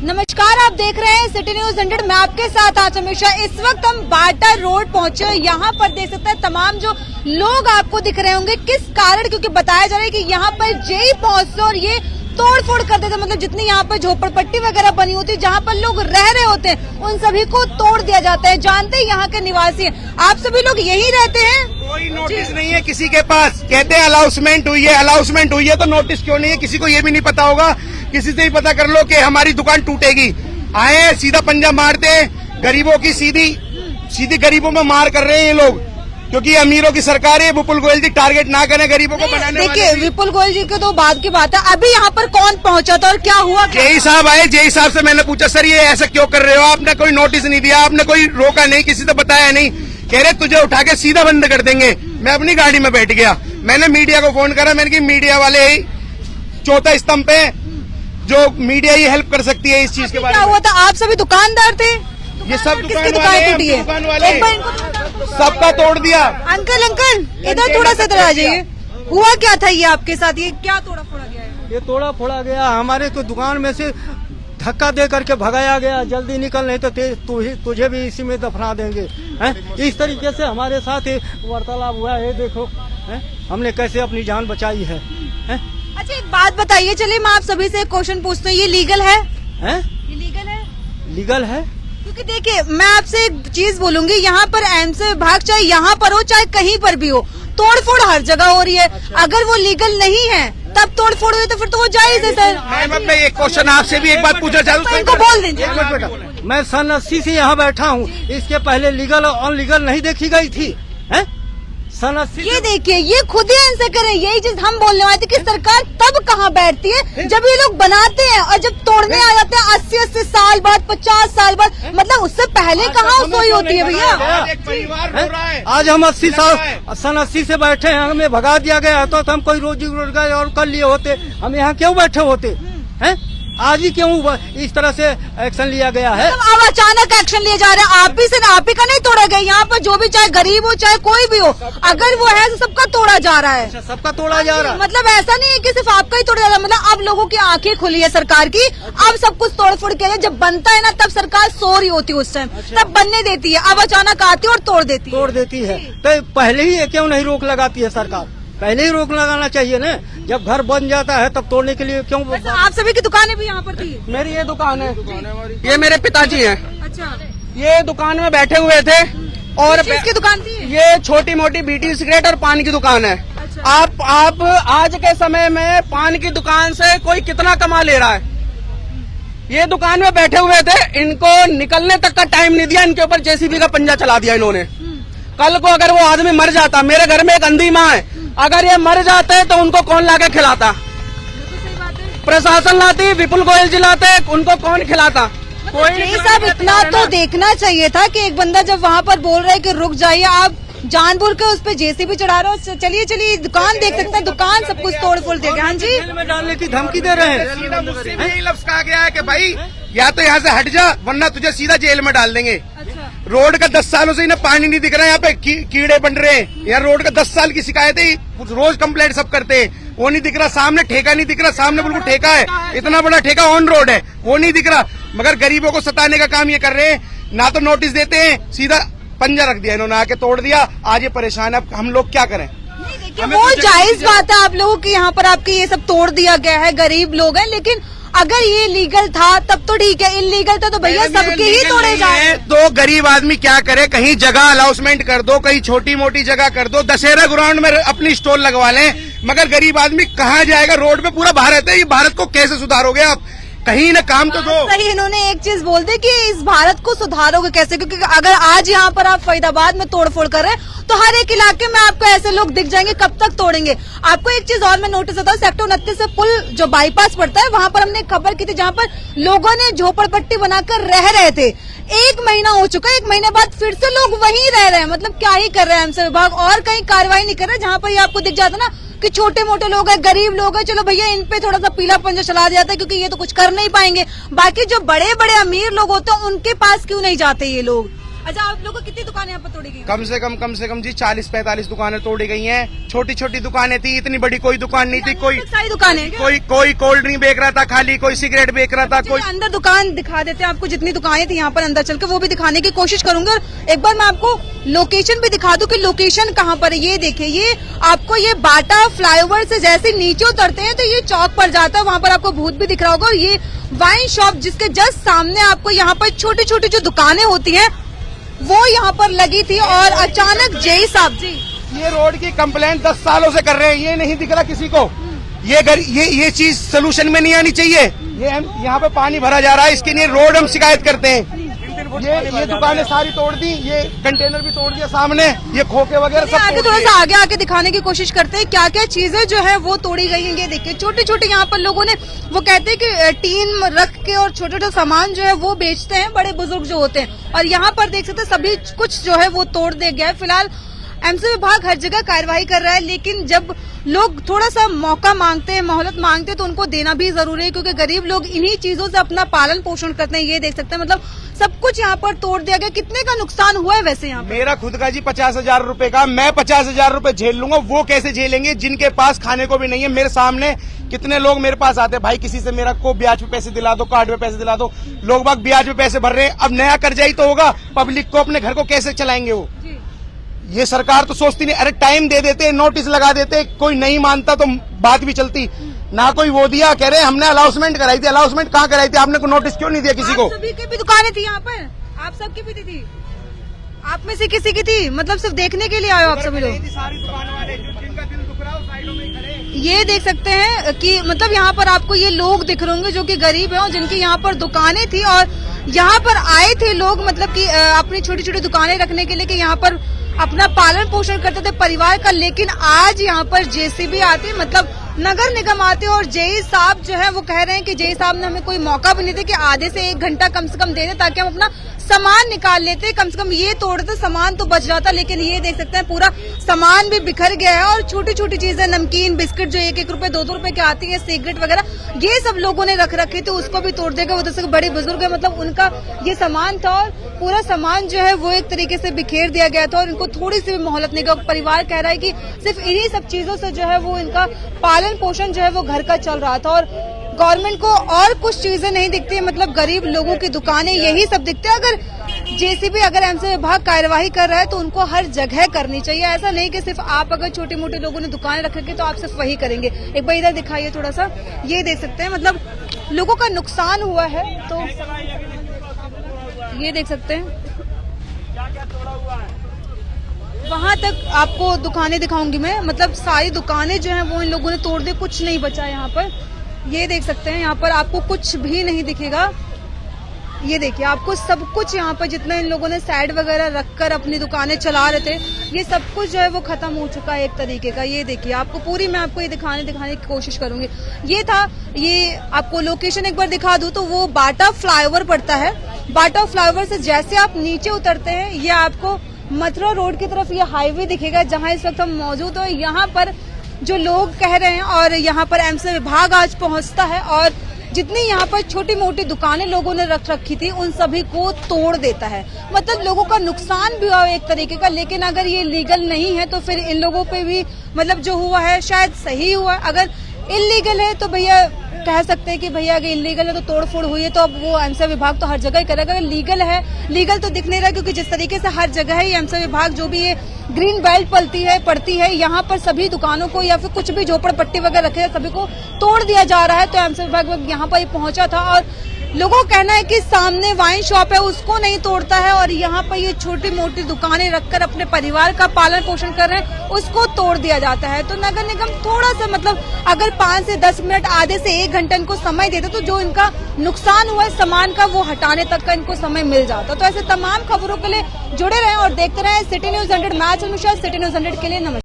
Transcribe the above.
नमस्कार, आप देख रहे हैं सिटी न्यूज 100। मैं आपके साथ आज हमेशा। इस वक्त हम बाटा रोड पहुंचे। यहाँ पर देख सकते हैं तमाम जो लोग आपको दिख रहे होंगे। किस कारण? क्योंकि बताया जा रहा है कि यहाँ पर जेई पहुंचते और ये तोड़ फोड़ कर देते। मतलब जितनी यहाँ पर झोपड़पट्टी वगैरह बनी होती है, जहाँ पर लोग रह रहे होते हैं, उन सभी को तोड़ दिया जाता है। जानते हैं यहाँ के निवासी हैं। आप सभी लोग यही रहते हैं? कोई नोटिस नहीं है किसी के पास। कहते हैं अलाउंसमेंट हुई है तो नोटिस क्यों नहीं है? किसी को ये भी नहीं पता होगा। किसी से ही पता कर लो कि हमारी दुकान टूटेगी। आए सीधा पंजा मारते हैं गरीबों की, सीधी गरीबों में मार कर रहे हैं ये लोग, क्योंकि अमीरों की सरकार है। विपुल गोयल जी टारगेट ना करें गरीबों को बनाने। देखिए, विपुल गोयल जी के तो बाद की बात है। अभी यहाँ पर कौन पहुंचा था और क्या हुआ? जेई साहब आए। जेई साहब से मैंने पूछा, सर ये ऐसा क्यों कर रहे हो? आपने कोई नोटिस नहीं दिया, आपने कोई रोका नहीं, किसी से बताया नहीं। कह रहे तुझे उठा के सीधा बंद कर देंगे। मैं अपनी गाड़ी में बैठ गया। मैंने मीडिया को फोन करा। मैंने कहा मीडिया वाले ही चौथा स्तंभ पे, जो मीडिया ही हेल्प कर सकती है इस चीज के बारे में। क्या हुआ था? आप सभी दुकानदार थे? ये सब दुकान वाले सबका तोड़ दिया। अंकल इधर थोड़ा सा इधर आ जाइए। हुआ क्या था ये आपके साथ? ये क्या तोड़ा फोड़ा गया है? ये तोड़ा फोड़ा गया, हमारे को दुकान में से धक्का दे करके भगाया गया। जल्दी निकल, नहीं तो तुझे भी इसी में दफना देंगे। इस तरीके से हमारे साथ वार्तालाप हुआ है। देखो हमने कैसे अपनी जान बचाई है। अच्छा, एक बात बताइए। चलिए मैं आप सभी से एक क्वेश्चन पूछती हूँ, ये लीगल है? ये लीगल है? लीगल है, क्योंकि देखिए मैं आपसे एक चीज बोलूंगी। यहाँ पर एमसी विभाग चाहे यहाँ पर हो चाहे कहीं पर भी हो, तोड़ फोड़ हर जगह हो रही है। अगर वो लीगल नहीं है तब तोड़ फोड़ हुई तो फिर तो वो जायज है सर। मैं एक क्वेश्चन आपसे भी एक बात पूछना चाहूँ, तो इनको बोल दीजिए। मैं सन 80 से यहाँ बैठा हूँ। इसके पहले लीगल और अनलीगल नहीं देखी गई थी। सन 80 ये देखिए, ये खुद ही आंसर करें। यही चीज हम बोलने वाले थे कि सरकार तब कहाँ बैठती है जब ये लोग बनाते हैं, और जब तोड़ने आ जाते हैं 80 साल बाद, 50 साल बाद। मतलब उससे पहले कहाँ सोई होती है भैया? आज हम 80 साल सन 80 से बैठे हैं। हमें भगा दिया गया तो हम कोई रोजी रोजगार और कर लिए होते, हम यहाँ क्यों बैठे होते हैं? आज ही क्यों इस तरह से एक्शन लिया गया है? अब अचानक एक्शन लिए जा रहे हैं। आप ही का नहीं तोड़ा गया। यहाँ पर जो भी, चाहे गरीब हो चाहे कोई भी हो, अगर वो है तो सबका तोड़ा जा रहा है। सबका तोड़ा जा रहा है। मतलब ऐसा नहीं है कि सिर्फ आपका ही तोड़ा जा रहा है। मतलब अब लोगों की आंखें खुली है सरकार की। अब सब कुछ तोड़ फोड़ के जब बनता है ना, तब सरकार सो रही होती है उस टाइम, तब बनने देती है। अब अचानक आती है और तोड़ देती है। तो पहले ही क्यों नहीं रोक लगाती है सरकार? पहले ही रोक लगाना चाहिए ना। जब घर बन जाता है तब तोड़ने के लिए क्यों? आप सभी की दुकानें भी यहाँ पर थी? मेरी ये दुकान है, ये मेरे पिताजी हैं। अच्छा, ये दुकान में बैठे हुए थे और किसकी दुकान थी? ये छोटी मोटी बीटी सिगरेट और पान की दुकान है। अच्छा। आप आज के समय में पान की दुकान से कोई कितना कमा ले रहा है? ये दुकान में बैठे हुए थे, इनको निकलने तक का टाइम नहीं दिया। इनके ऊपर जेसीबी का पंजा चला दिया इन्होंने। कल को अगर वो आदमी मर जाता, मेरे घर में एक अंधी माँ है, अगर ये मर जाते तो उनको कौन लाके खिलाता? प्रशासन लाती, विपुल गोयल जी लाते, उनको कौन खिलाता? कोई सब इतना तो देखना चाहिए था कि एक बंदा जब वहाँ पर बोल रहा है कि रुक जाइए, आप जानबूझ के उस पे जेसीबी चढ़ा रहे हो। चलिए दुकान देख सकते हैं, दुकान सब कुछ तोड़ फोड़ देगा। हाँ जी, जेल में डालने की धमकी दे रहे हैं। सीधा मुझसे यही लफ्ज कहा गया है कि भाई या तो यहाँ से हट जा, वरना तुझे सीधा जेल में डाल देंगे। रोड का 10 सालों से इन्हें पानी नहीं दिख रहा है। यहाँ पे कीड़े बन रहे हैं। यहाँ रोड का 10 साल की शिकायत है, रोज कंप्लेंट सब करते हैं। वो नहीं दिख रहा, सामने ठेका नहीं दिख रहा। सामने बिल्कुल ठेका है, इतना बड़ा ठेका ऑन रोड है, वो नहीं दिख रहा। मगर गरीबों को सताने का काम ये कर रहे हैं। ना तो नोटिस देते हैं, सीधा पंजा रख दिया इन्होंने, आके तोड़ दिया। आज ये परेशान है, अब हम लोग क्या करें? वो जायज बात है आप लोगों की, यहाँ पर आपके ये सब तोड़ दिया गया है, गरीब लोग हैं। लेकिन अगर ये लीगल था तब तो ठीक है, इलीगल था तो भैया सबके ही तोड़े जाए। तो गरीब आदमी क्या करे? कहीं जगह अलाउंसमेंट कर दो, कहीं छोटी मोटी जगह कर दो, दशहरा ग्राउंड में अपनी स्टॉल लगवा लें। मगर गरीब आदमी कहाँ जाएगा? रोड पे पूरा भारत है। ये भारत को कैसे सुधारोगे आप? कहीं ना काम तो दो। सही, इन्होंने एक चीज बोल दी कि इस भारत को सुधारोगे कैसे? क्योंकि अगर आज यहाँ पर आप फरीदाबाद में तोड़फोड़ कर रहे हैं तो हर एक इलाके में आपको ऐसे लोग दिख जाएंगे। कब तक तोड़ेंगे? आपको एक चीज और मैं नोटिस होता है, सेक्टर 29 से पुल जो बाईपास पड़ता है, वहाँ पर हमने खबर की थी, जहाँ पर लोगों ने झोपड़पट्टी बनाकर रह रहे थे। 1 महीना हो चुका है, 1 महीने बाद फिर से लोग वहीं रह रहे हैं। मतलब क्या ही कर रहे हैं हमसे विभाग? और कहीं कार्रवाई नहीं कर रहे। जहाँ पर ये आपको दिख जाता ना कि छोटे मोटे लोग हैं, गरीब लोग हैं, चलो भैया इन पे थोड़ा सा पीला पंजा चला दिया जाता है, क्योंकि ये तो कुछ कर नहीं पाएंगे। बाकी जो बड़े बड़े अमीर लोग होते हैं उनके पास क्यों नहीं जाते ये लोग? अच्छा, आप लोगों को कितनी दुकानें यहाँ पर तोड़ी गई? कम से कम जी 40-45 दुकानें तोड़ी गई हैं। छोटी छोटी दुकानें थी, इतनी बड़ी कोई दुकान नहीं थी। कोई सारी दुकानें कोई कोल्ड ड्रिंक बेच रहा था खाली, कोई सिगरेट बेच रहा था, कोई अंदर दुकान दिखा देते हैं आपको, जितनी दुकानें थी यहाँ पर अंदर चल के वो भी दिखाने की कोशिश करूंगी। और एक बार मैं आपको लोकेशन भी दिखा दूं कि लोकेशन कहाँ पर है। ये देखिए, ये आपको ये बाटा फ्लाईओवर से जैसे नीचे उतरते हैं तो ये चौक पर जाता है, वहाँ पर आपको भूत भी दिख रहा होगा। और ये वाइन शॉप जिसके जस्ट सामने आपको यहाँ पर छोटी छोटी जो दुकानें होती हैं वो यहाँ पर लगी थी। और अचानक जेई साहब जी ये रोड की कंप्लेंट 10 सालों से कर रहे हैं, ये नहीं दिख रहा किसी को। ये चीज सोल्यूशन में नहीं आनी चाहिए। ये यहाँ पे पानी भरा जा रहा है, इसके लिए रोड हम शिकायत करते हैं। ये दुकानें सारी तोड़ दी, ये कंटेनर भी तोड़ दिया सामने, ये खोखे वगैरह सब आगे थोड़ा सा आगे आके दिखाने की कोशिश करते हैं क्या क्या चीजें जो है वो तोड़ी गई हैं। ये देखिए, छोटे छोटे यहाँ पर लोगों ने, वो कहते हैं कि टीन रख के और छोटे छोटे सामान जो है वो बेचते हैं बड़े बुजुर्ग जो होते हैं। और यहाँ पर देख सकते हैं सभी कुछ जो है वो तोड़ दिया गया है। फिलहाल एमसी विभाग हर जगह कार्रवाई कर रहा है, लेकिन जब लोग थोड़ा सा मौका मांगते हैं, मोहलत मांगते हैं तो उनको देना भी जरूरी है, क्योंकि गरीब लोग इन्हीं चीजों से अपना पालन पोषण करते हैं। ये देख सकते हैं, मतलब सब कुछ यहाँ पर तोड़ दिया गया। कितने का नुकसान हुआ है वैसे यहाँ पर? मेरा खुद का जी 50,000 रुपए का, मैं 50,000 रुपए झेल लूंगा, वो कैसे झेलेंगे जिनके पास खाने को भी नहीं है। मेरे सामने कितने लोग मेरे पास आते हैं, भाई किसी से मेरा को ब्याज पे पैसे दिला दो, कार्ड पे पैसे दिला दो। लोग बाग ब्याज पे पैसे भर रहे हैं। अब नया कर्जा ही तो होगा, पब्लिक को अपने घर को कैसे चलाएंगे वो? ये सरकार तो सोचती नहीं। अरे टाइम दे देते, नोटिस लगा देते, कोई नहीं मानता तो बात भी चलती। ना कोई वो दिया, कह रहे हमने अलाउंसमेंट कराई थी। अलाउंसमेंट कहाँ कराई थी आपने? को नोटिस क्यों नहीं दिया किसी को? आप सभी की भी दुकानें थी यहाँ पर, आप सबकी भी थी? आप में से किसी की थी? मतलब सिर्फ देखने के लिए आए हो आप सभी लोग? सारी दुकान वाले जिनका दिल दुख रहा है साइडों में खड़े। ये देख सकते हैं कि मतलब यहाँ पर आपको ये लोग दिख रहे होंगे जो कि गरीब हैं और जिनकी यहाँ पर दुकानें थी, और यहाँ पर आए थे लोग मतलब कि अपनी छोटी छोटी दुकानें रखने के लिए, कि यहाँ पर अपना पालन पोषण करते थे परिवार का। लेकिन आज यहाँ पर जेसीबी आती, मतलब नगर निगम आते और जेई साहब जो है वो कह रहे हैं कि जेई साहब ने हमें कोई मौका भी नहीं दिया कि आधे से 1 घंटा कम से कम दे दे ताकि हम अपना सामान निकाल लेते। कम से कम ये तोड़ते सामान तो बच जाता, लेकिन ये देख सकते हैं पूरा सामान भी बिखर गया है। और छोटी छोटी चीजें, नमकीन, बिस्किट जो 1-1 रुपए 2-2 रुपए की आती है, सिगरेट वगैरह, ये सब लोगों ने रख रखे थे, उसको भी तोड़ देगा। उधर से बड़े बुजुर्ग है, मतलब उनका ये सामान था और पूरा सामान जो है वो एक तरीके से बिखेर दिया गया था और इनको थोड़ी सी भी मोहलत नहीं। परिवार कह रहा है कि सिर्फ इन्हीं सब चीजों से जो है वो इनका पालन पोषण जो है वो घर का चल रहा था। और गवर्नमेंट को और कुछ चीजें नहीं दिखती, मतलब गरीब लोगों की दुकानें, यही सब दिखते हैं। अगर जेसीबी, अगर एमसी विभाग कार्यवाही कर रहा है तो उनको हर जगह करनी चाहिए। ऐसा नहीं कि सिर्फ आप, अगर छोटे मोटे लोगों ने दुकानें रख रखी तो आप सिर्फ वही करेंगे। एक बार इधर दिखाइए थोड़ा सा, ये देख सकते हैं मतलब लोगों का नुकसान हुआ है। तो ये देख सकते हैं, वहां तक आपको दुकानें दिखाऊंगी मैं, मतलब सारी दुकानें जो हैं वो इन लोगों ने तोड़ दी, कुछ नहीं बचा यहाँ पर। ये देख सकते हैं, यहाँ पर आपको कुछ भी नहीं दिखेगा। ये देखिए, आपको सब कुछ यहाँ पर जितना इन लोगों ने साइड वगैरह रखकर अपनी दुकानें चला रहे थे, ये सब कुछ जो है वो खत्म हो चुका है एक तरीके का। ये देखिए, आपको पूरी मैं आपको ये दिखाने की कोशिश करूंगी। ये था, ये आपको लोकेशन एक बार दिखा दूं तो वो बाटा फ्लाईओवर पड़ता है। बाटा फ्लाईओवर से जैसे आप नीचे उतरते हैं, ये आपको मथुरा रोड की तरफ ये हाईवे दिखेगा जहां इस वक्त हम मौजूद हो। यहाँ पर जो लोग कह रहे हैं और यहाँ पर एमसी विभाग आज पहुंचता है और जितनी यहाँ पर छोटी मोटी दुकानें लोगों ने रख रखी थी उन सभी को तोड़ देता है। मतलब लोगों का नुकसान भी हुआ एक तरीके का, लेकिन अगर ये लीगल नहीं है तो फिर इन लोगों पे भी मतलब जो हुआ है शायद सही हुआ। अगर इलीगल है तो भैया कह सकते हैं कि भैया अगर इलीगल है तो तोड़फोड़ हुई है, तो अब वो एमसी विभाग तो हर जगह ही करेगा। अगर लीगल है, लीगल तो दिख नहीं रहा, क्योंकि जिस तरीके से हर जगह ही एमसी विभाग जो भी ये ग्रीन बेल्ट पड़ती है, यहाँ पर सभी दुकानों को या फिर कुछ भी झोपड़पट्टी वगैरह रखे सभी को तोड़ दिया जा रहा है। तो एमसी विभाग यहाँ पर ही पहुंचा था और लोगों का कहना है कि सामने वाइन शॉप है उसको नहीं तोड़ता है और यहाँ पर ये छोटी मोटी दुकानें रखकर अपने परिवार का पालन पोषण कर रहे हैं उसको तोड़ दिया जाता है। तो नगर निगम थोड़ा सा मतलब अगर 5 से 10 मिनट, आधे से 1 घंटा इनको समय देते तो जो इनका नुकसान हुआ है सामान का वो हटाने तक का इनको समय मिल जाता। तो ऐसे तमाम खबरों के लिए जुड़े रहें और देखते रहें सिटी न्यूज 100। मैं सिटी न्यूज 100 के लिए नमस्कार।